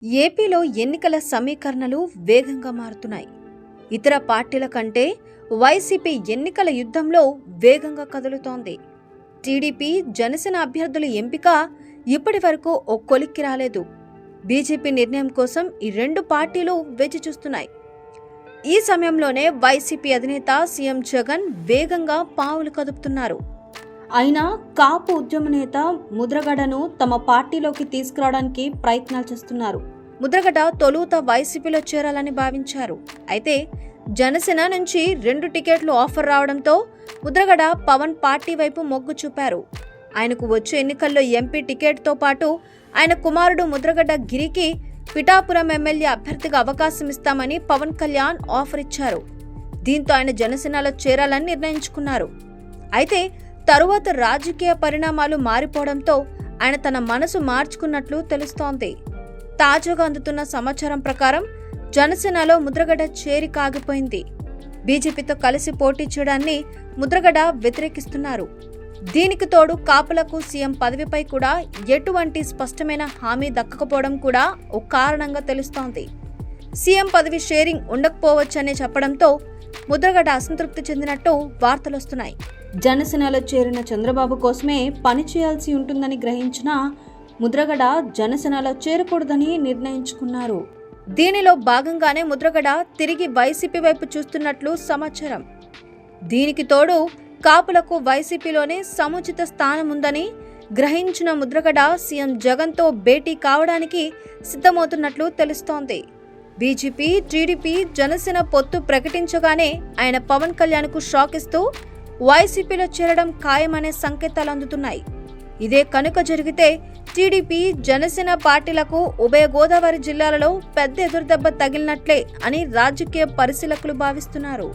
ఏపీలో ఎన్నికల సమీకరణలు వేగంగా మారుతున్నాయి. ఇతర పార్టీల కంటే వైసీపీ ఎన్నికల యుద్ధంలో వేగంగా కదులుతోంది. టీడీపీ, జనసేన అభ్యర్థుల ఎంపిక ఇప్పటి వరకు ఓ కొలిక్కి రాలేదు. బీజేపీ నిర్ణయం కోసం ఈ రెండు పార్టీలు వేచి చూస్తున్నాయి. ఈ సమయంలోనే వైసీపీ అధినేత సీఎం జగన్ వేగంగా పావులు కదుపుతున్నారు. అయినా కాపు ఉద్యమ నేత ముద్రగడను తమ పార్టీలోకి తీసుకురావడానికి ప్రయత్నాలు చేస్తున్నారు. ముద్రగడ తొలుత వైసీపీలో చేరాలని భావించారు. అయితే జనసేన నుంచి 2 టికెట్లు ఆఫర్ రావడంతో ముద్రగడ పవన్ పార్టీ వైపు మొగ్గు చూపారు. ఆయనకు వచ్చే ఎన్నికల్లో ఎంపీ టికెట్తో పాటు ఆయన కుమారుడు ముద్రగడ గిరికి పిఠాపురం ఎమ్మెల్యే అభ్యర్థిగా అవకాశం ఇస్తామని పవన్ కళ్యాణ్ ఆఫర్ ఇచ్చారు. దీంతో ఆయన జనసేనలో చేరాలని నిర్ణయించుకున్నారు. అయితే తరువాత రాజకీయ పరిణామాలు మారిపోవడంతో ఆయన తన మనసు మార్చుకున్నట్లు తెలుస్తోంది. తాజాగా అందుతున్న సమాచారం ప్రకారం జనసేనలో ముద్రగడ చేరిక ఆగిపోయింది. బీజేపీతో కలిసి పోటీ చేయడాన్ని ముద్రగడ వ్యతిరేకిస్తున్నారు. దీనికి తోడు కాపులకు సీఎం పదవిపై కూడా ఎటువంటి స్పష్టమైన హామీ దక్కకపోవడం కూడా ఓ కారణంగా తెలుస్తోంది. సీఎం పదవి షేరింగ్ ఉండకపోవచ్చని చెప్పడంతో ముద్రగడ అసంతృప్తి చెందినట్టు వార్తలొస్తున్నాయి. జనసేనలో చేరిన చంద్రబాబు కోసమే పనిచేయాల్సి ఉంటుందని గ్రహించిన ముద్రగడ జనసేనలో చేరకూడదని నిర్ణయించుకున్నారు. దీనిలో భాగంగానే ముద్రగడ తిరిగి వైసీపీ వైపు చూస్తున్నట్లు సమాచారం. దీనికి తోడు కాపులకు వైసీపీలోనే సముచిత స్థానం ఉందని గ్రహించిన ముద్రగడ సీఎం జగన్తో భేటీ కావడానికి సిద్ధమవుతున్నట్లు తెలుస్తోంది. బీజేపీ, టీడీపీ, జనసేన పొత్తు ప్రకటించగానే ఆయన పవన్ కళ్యాణ్కు షాక్ ఇస్తూ వైసీపీలో చేరడం ఖాయమనే సంకేతాలు అందుతున్నాయి. ఇదే కనుక జరిగితే టీడీపీ, జనసేన పార్టీలకు ఉభయ గోదావరి జిల్లాలలో పెద్ద ఎదురుదెబ్బ తగిలినట్లే అని రాజకీయ పరిశీలకులు భావిస్తున్నారు.